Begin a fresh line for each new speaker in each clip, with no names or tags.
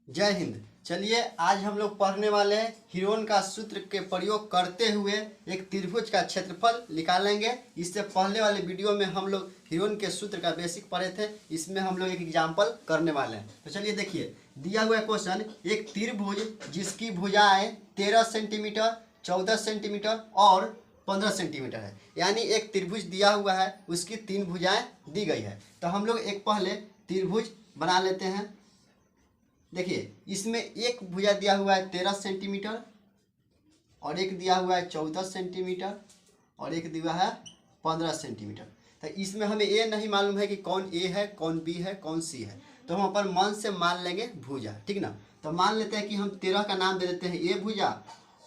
जय हिंद। चलिए आज हम लोग पढ़ने वाले हैं हिरोन का सूत्र के प्रयोग करते हुए एक त्रिभुज का क्षेत्रफल निकालेंगे। इससे पहले वाले वीडियो में हम लोग हिरोन के सूत्र का बेसिक पढ़े थे, इसमें हम लोग एक एग्जाम्पल करने वाले हैं। तो चलिए देखिए, दिया हुआ क्वेश्चन, एक त्रिभुज जिसकी भुजाएं 13 सेंटीमीटर, 14 सेंटीमीटर और 15 सेंटीमीटर है। यानी एक त्रिभुज दिया हुआ है, उसकी 3 भुजाएं दी गई है। तो हम लोग एक पहले त्रिभुज बना लेते हैं। देखिए, इसमें एक भुजा दिया हुआ है 13 सेंटीमीटर और एक दिया हुआ है 14 सेंटीमीटर और एक दिया है 15 सेंटीमीटर। तो इसमें हमें ये नहीं मालूम है कि कौन ए है, कौन बी है, कौन सी है। तो हम अपन मन से मान लेंगे भुजा, ठीक ना। तो मान लेते हैं कि हम 13 का नाम दे देते हैं ए भुजा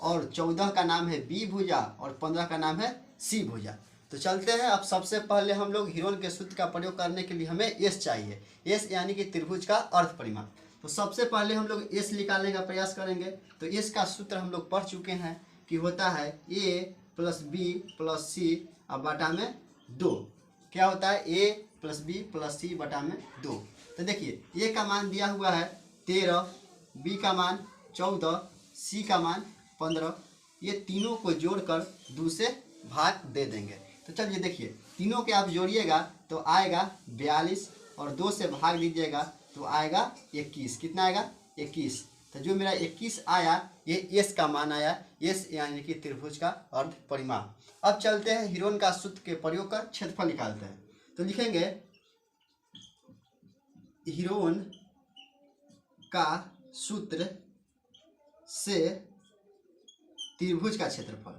और 14 का नाम है बी भुजा और 15 का नाम है सी भुजा। तो चलते हैं। अब सबसे पहले हम लोग हिरोन के सूत्र का प्रयोग करने के लिए हमें एस चाहिए। एस यानी कि त्रिभुज का अर्ध परिमाण। तो सबसे पहले हम लोग एस निकालने का प्रयास करेंगे। तो एस का सूत्र हम लोग पढ़ चुके हैं कि होता है ए प्लस बी प्लस सी अब बटा में 2। क्या होता है? ए प्लस बी प्लस सी बटा में 2। तो देखिए, ए का मान दिया हुआ है 13, बी का मान 14, सी का मान 15। ये तीनों को जोड़कर 2 से भाग दे देंगे। तो चलिए देखिए, तीनों के आप जोड़िएगा तो आएगा 42 और 2 से भाग दीजिएगा तो आएगा 21। कितना आएगा? 21। तो जो मेरा 21 आया, ये एस का मान आया। एस यानी कि त्रिभुज का अर्ध परिमाण। अब चलते हैं हिरोन का सूत्र के प्रयोग कर क्षेत्रफल निकालते हैं। तो लिखेंगे हिरोन का सूत्र से त्रिभुज का क्षेत्रफल।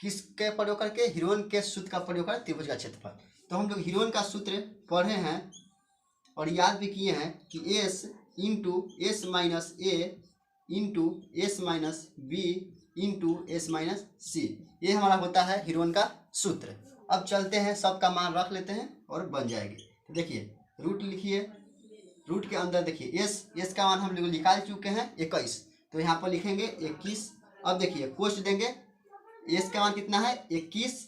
किसके प्रयोग करके? हिरोन के सूत्र का प्रयोग कर त्रिभुज का क्षेत्रफल। तो हम लोग हिरोन का सूत्र पढ़े हैं और याद भी किए हैं कि S into S minus A into S minus B into S minus C, ये हमारा होता है हिरोन का सूत्र। अब चलते हैं, सबका मान रख लेते हैं और बन जाएगी। तो देखिए, रूट लिखिए। रूट के अंदर देखिए एस का मान हम लोग निकाल चुके हैं 21। तो यहाँ पर लिखेंगे 21। अब देखिए कोष्ट देंगे। एस का मान कितना है? 21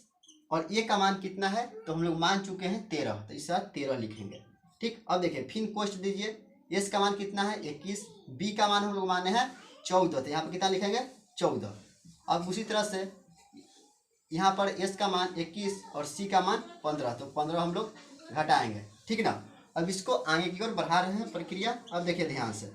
और ए का मान कितना है? तो हम लोग मान चुके हैं 13, तो इस बार 13 लिखेंगे। ठीक। अब देखिए फिर कोष्ट दीजिए। एस का मान कितना है? 21। बी का मान हम लोग माने हैं 14, तो यहाँ पर कितना लिखेंगे? 14। अब उसी तरह से यहाँ पर एस का मान 21 और सी का मान 15, तो 15 हम लोग घटाएंगे, ठीक ना। अब इसको आगे की ओर बढ़ा रहे हैं प्रक्रिया। अब देखिए ध्यान से,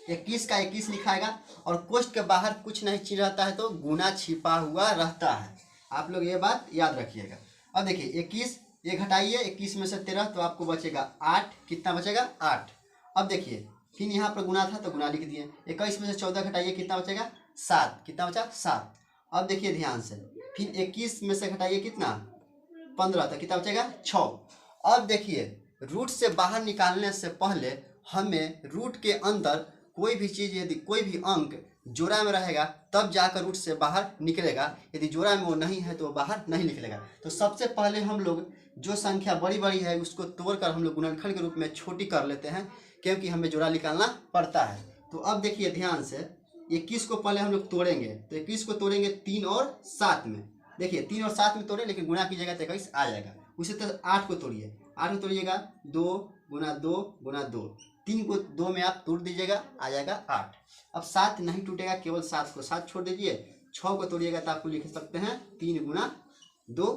21 का 21 लिखाएगा और कोष्ट के बाहर कुछ नहीं चीज रहता है तो गुना छिपा हुआ रहता है। आप लोग ये बात याद रखिएगा। अब देखिए 21, ये घटाइए 21 में से 13 तो आपको बचेगा 8। कितना बचेगा? 8। अब देखिए फिर यहाँ पर गुना था तो गुना लिख दिए। 21 में से 14 घटाइए, कितना बचेगा? 7। कितना बचा? 7। अब देखिए ध्यान से, फिर 21 में से घटाइए कितना? 15, तो कितना बचेगा? 6। अब देखिए, रूट से बाहर निकालने से पहले हमें रूट के अंदर कोई भी चीज़, यदि कोई भी अंक जोड़ा में रहेगा तब जाकर रूट से बाहर निकलेगा। यदि जोड़ा में वो नहीं है तो वो बाहर नहीं निकलेगा। तो सबसे पहले हम लोग जो संख्या बड़ी बड़ी है उसको तोड़कर हम लोग गुणनखंड के रूप में छोटी कर लेते हैं, क्योंकि हमें जोड़ा निकालना पड़ता है। तो अब देखिए ध्यान से, 21 को पहले हम लोग तोड़ेंगे। तो 21 को तोड़ेंगे 3 और 7 में। देखिए 3 और 7 में तोड़े, लेकिन गुणा कीजिएगा तो 21 आ जाएगा। उसी तरह 8 को तोड़िए। 8 को तोड़िएगा 2 गुना 2 गुना 2। 3 को 2 में आप तोड़ दीजिएगा, आ जाएगा 8। अब 7 नहीं टूटेगा, केवल 7 को 7 छोड़ दीजिए। 6 को तोड़िएगा तो आपको लिख सकते हैं 3 गुना 2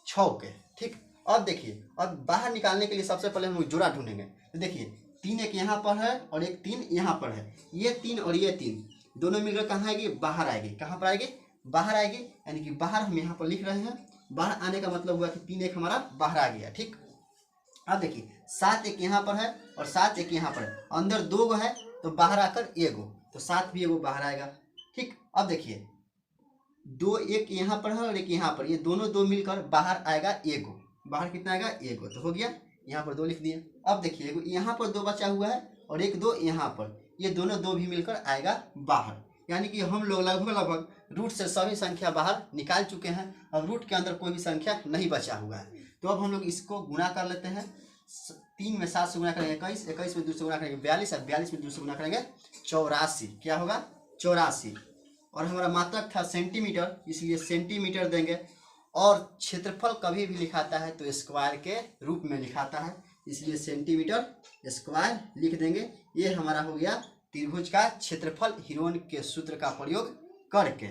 6 के। ठीक। अब देखिए, अब बाहर निकालने के लिए सबसे पहले हम जोड़ा ढूंढेंगे। तो देखिए 3 एक यहाँ पर है और एक 3 यहाँ पर है। ये 3 और ये 3 दोनों मिलकर कहाँ आएगी? बाहर आएगी। कहाँ पर आएगी? बाहर आएगी। यानी कि बाहर हम यहाँ पर लिख रहे हैं। बाहर आने का मतलब हुआ कि 3 एक हमारा बाहर आ गया। ठीक। अब देखिए 7 एक यहाँ पर है और 7 एक यहाँ पर है। अंदर 2 गो है तो बाहर आकर 1 गो, तो 7 भी 1 गो बाहर आएगा। ठीक। अब देखिए 2 एक यहाँ पर है और एक यहाँ पर, ये दोनों 2 मिलकर बाहर आएगा 1 गो। बाहर कितना आएगा? 1 गो। तो हो गया, यहाँ पर 2 लिख दिए। अब देखिए यहाँ पर 2 बचा हुआ है और 1 2 यहाँ पर, ये दोनों 2 भी मिलकर आएगा बाहर। यानी कि हम लोग लगभग रूट से सभी संख्या बाहर निकाल चुके हैं। अब रूट के अंदर कोई भी संख्या नहीं बचा हुआ है। तो अब हम लोग इसको गुणा कर लेते हैं। 3 में 7 से गुणा करेंगे 21, 21 में 2 से गुणा करेंगे 42 और 42 में 2 से गुणा करेंगे 84। क्या होगा? 84। और हमारा मात्रक था सेंटीमीटर, इसलिए सेंटीमीटर देंगे। और क्षेत्रफल कभी भी लिखाता है तो स्क्वायर के रूप में लिखाता है, इसलिए सेंटीमीटर स्क्वायर लिख देंगे। ये हमारा हो गया त्रिभुज का क्षेत्रफल हीरोन के सूत्र का प्रयोग करके।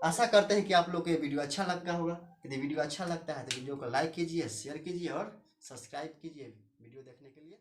आशा करते हैं कि आप लोग को ये वीडियो अच्छा लगा होगा। यदि वीडियो अच्छा लगता है तो वीडियो को लाइक कीजिए, शेयर कीजिए और सब्सक्राइब कीजिए वीडियो देखने के लिए।